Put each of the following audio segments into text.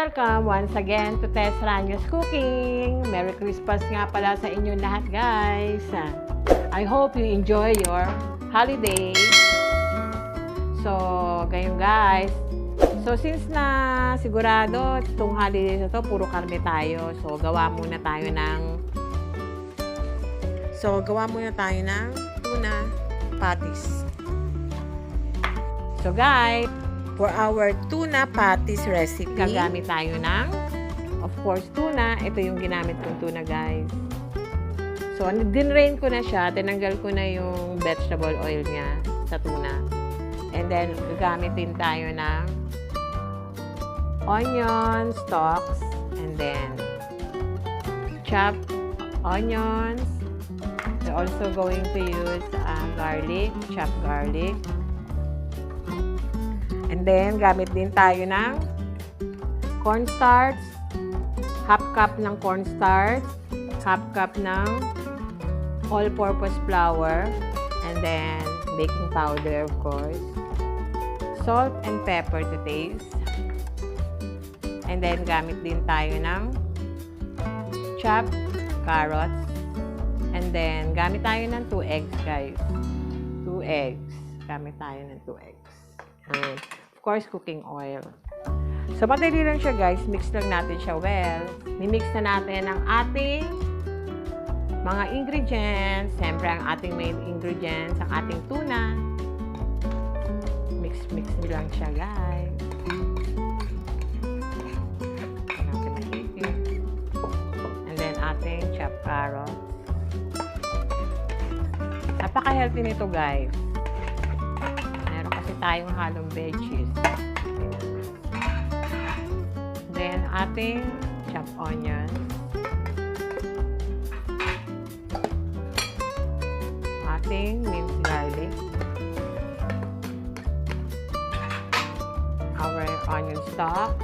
welcome once again to Tess Ranyo's Cooking. Merry Christmas nga pala sa inyo lahat, guys. I hope you enjoy your holiday. So, ganyan guys. So, since na sigurado itong holiday na to, puro karne tayo. So, gawa muna tayo ng tuna patties. So, guys, for our tuna patties recipe, gagamit tayo ng, of course, tuna. Ito yung ginamit kong tuna, guys. So, dinrain ko na siya. Tinanggal ko na yung vegetable oil niya sa tuna. And then, gagamit din tayo ng onion, stalks, and then chopped onions. We're also going to use garlic, chopped garlic. And then, gamit din tayo ng cornstarch, half cup ng cornstarch, half cup ng all-purpose flour, and then baking powder, of course, salt and pepper to taste. And then, gamit din tayo ng chopped carrots. And then, gamit tayo ng 2 eggs, guys. 2 eggs. Gamit tayo ng 2 eggs. And, of course, cooking oil. So, madali lang siya, guys. Mix lang natin siya well. Mimix na natin ang ating mga ingredients. Siyempre, ang ating main ingredients, ang ating tuna. Mix lang siya, guys. And then, ating chopped carrots. Napaka-healthy nito, guys. Meron kasi tayong halong veggies. Then, ating chopped onions. Ating minced garlic. Our onion stalks.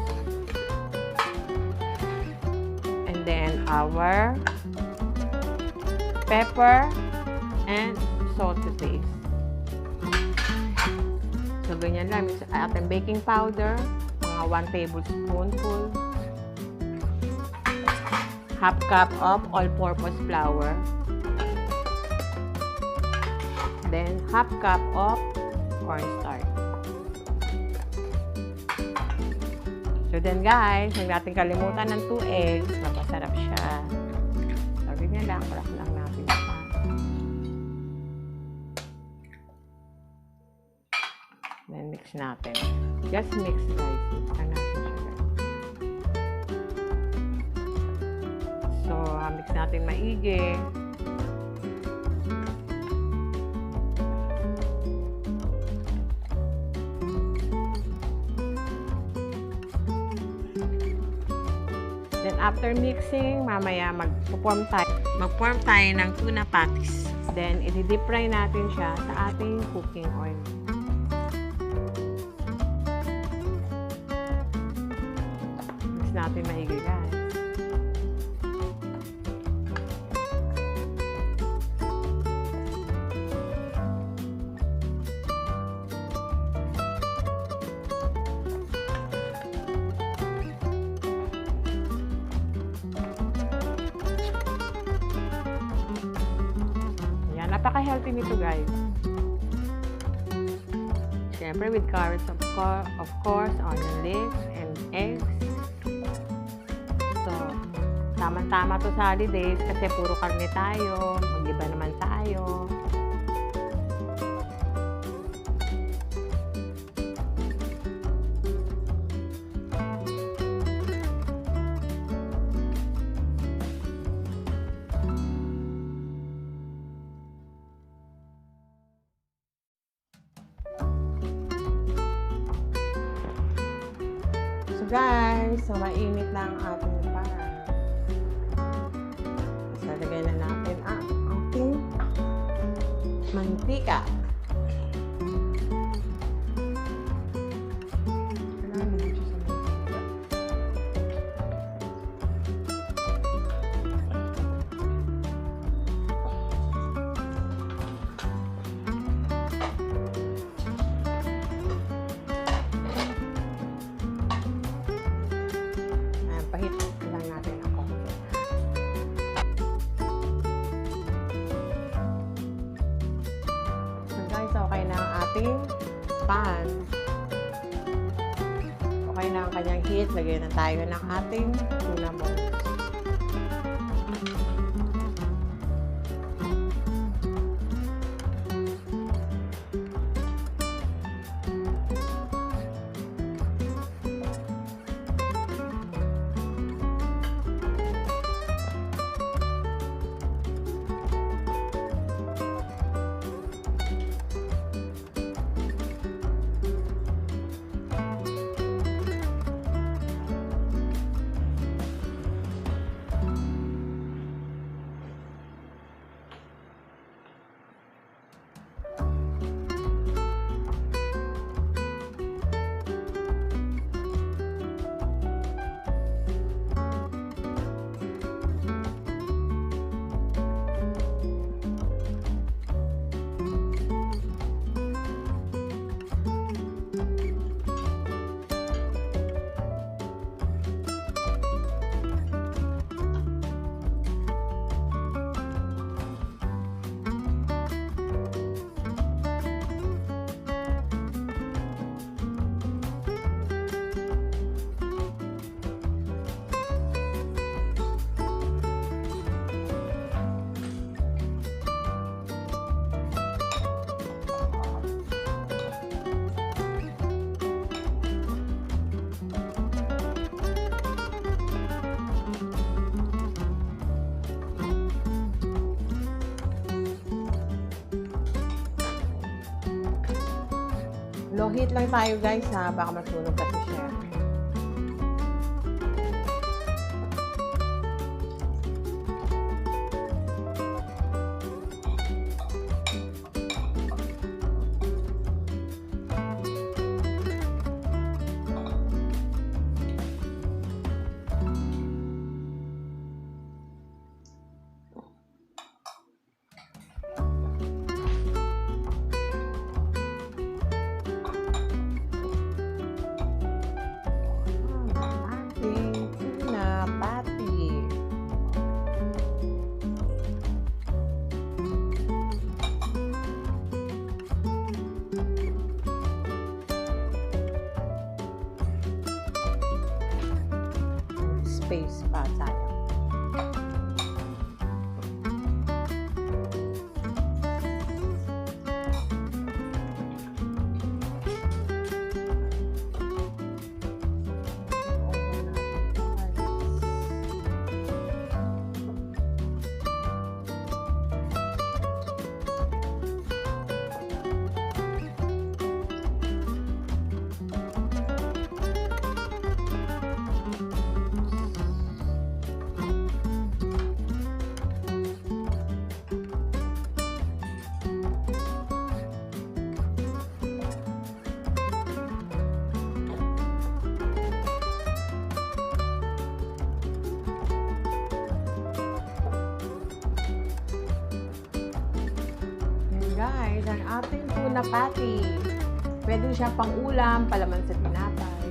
And then, our pepper and salt to taste. So, ganyan lang. Ating baking powder, mga 1 tablespoonful. Half cup of all-purpose flour. Then, half cup of cornstarch. So, then guys, huwag natin kalimutan ng 2 eggs. Mapasarap siya. So, ganyan lang. Crack lang natin siya. Then, mix natin. Just mix, guys. Mix natin siya. So, mix natin maigi. Then, after mixing, mamaya mag-form tayo ng tuna patties. Then, i-deep fry natin siya sa ating cooking oil. Mix natin maigi, guys. Napaka-healthy nito, guys. Siyempre, with carrots, of course, onion leaves, and eggs. So, tama-tama to sa holidays kasi puro karne tayo. Mag-iba naman tayo. Guys, so mainit na ang ating pan. So, lagay na natin ang ating mantika. ating pan. Okay na ang kanyang heat. Lagyan na tayo ng ating tuna balls. Low heat lang tayo guys ha, baka masunog kasi siya. Space pa tayo. Guys, ang ating tuna patty. Pwede siya pang ulam, palaman sa tinapay.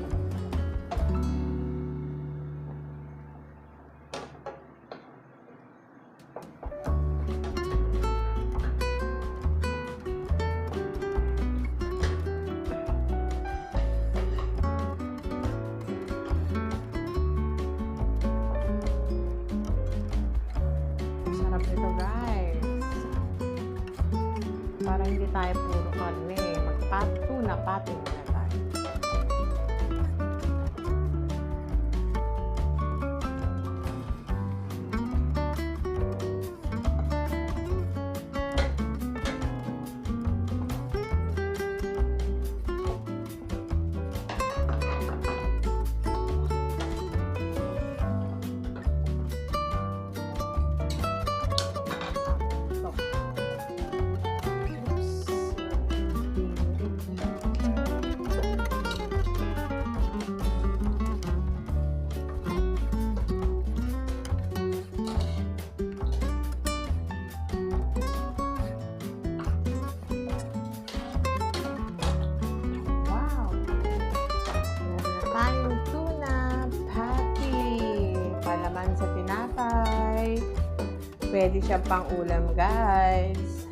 Masarap nito guys. Para hindi tayo puro karne. Tuna patty na tayo. Sa tinapay. Pwede siya pang ulam guys.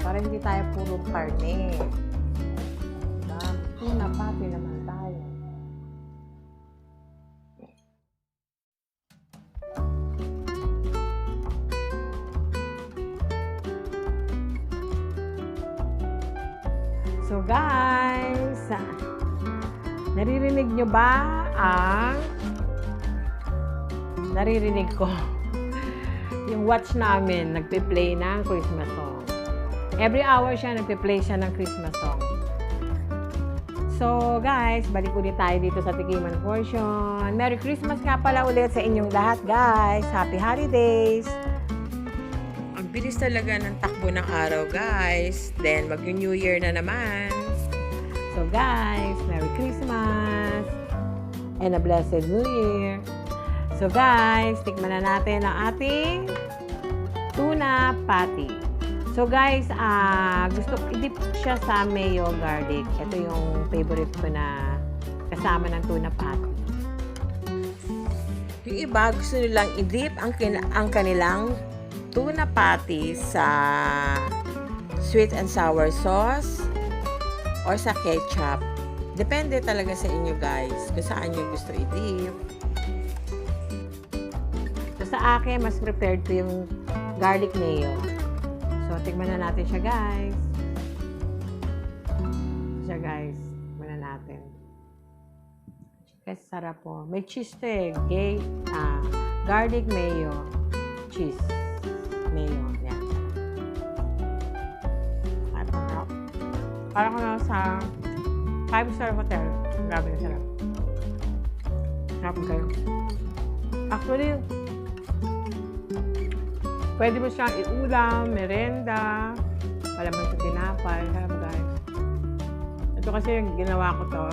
Para hindi tayo puro karne. Diba? Tuna patty naman tayo. So guys, naririnig nyo ba ang naririnig ko? Yung watch namin, nagpe-play ng Christmas song. Every hour siya, nagpe-play siya ng Christmas song. So guys, balik ulit tayo dito sa tikiman portion. Merry Christmas nga pala ulit sa inyong lahat guys. Happy holidays! Ang bilis talaga ng takbo ng araw guys. Then mag-New Year na naman. So guys, Merry Christmas and a blessed New Year. So guys, tikman na natin ang ating tuna patty. So guys, gusto i-dip siya sa mayo garlic. Ito yung favorite ko na kasama ng tuna patty. Yung iba gusto nilang i-dip ang kanilang tuna patty sa sweet and sour sauce or sa ketchup. Depende talaga sa inyo guys kung saan nyo gusto i-dip. So sa akin, mas prepared ko yung garlic mayo. So tikman na natin siya guys. Tikman na natin. Kasi sarap po. May cheese to eh. Garlic mayo. Cheese. Mayo. Yan. Parang ko na sa 5-star hotel. Grabe na sarap. Sarap kayo. Actually, pwede mo siyang iulam, merenda, palaman sa tinapay. Sarap guys. Ito kasi yung ginawa ko to.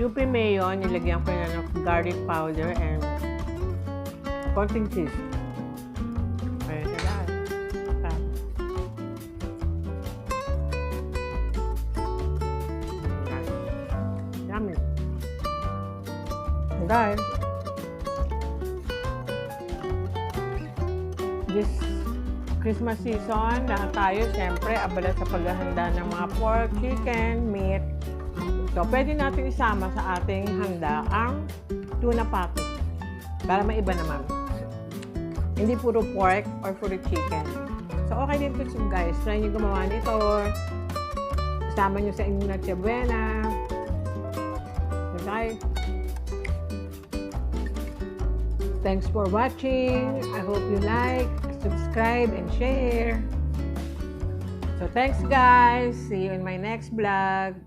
UP mayo, nilagyan ko na ng garlic powder and konting cheese. Ayan siya guys. Sarap. Yummy. Guys, this Christmas season, lahat tayo siyempre abala sa paghahanda ng mga pork, chicken, meat. So, pwede natin isama sa ating handa ang tuna patties para maiba naman. Hindi puro pork or puro chicken. So, okay din ito guys. Try nyo gumawa nito. Isama nyo sa inyong Noche Buena. Okay. Thanks for watching. I hope you like, subscribe, and share. So, thanks guys. See you in my next vlog.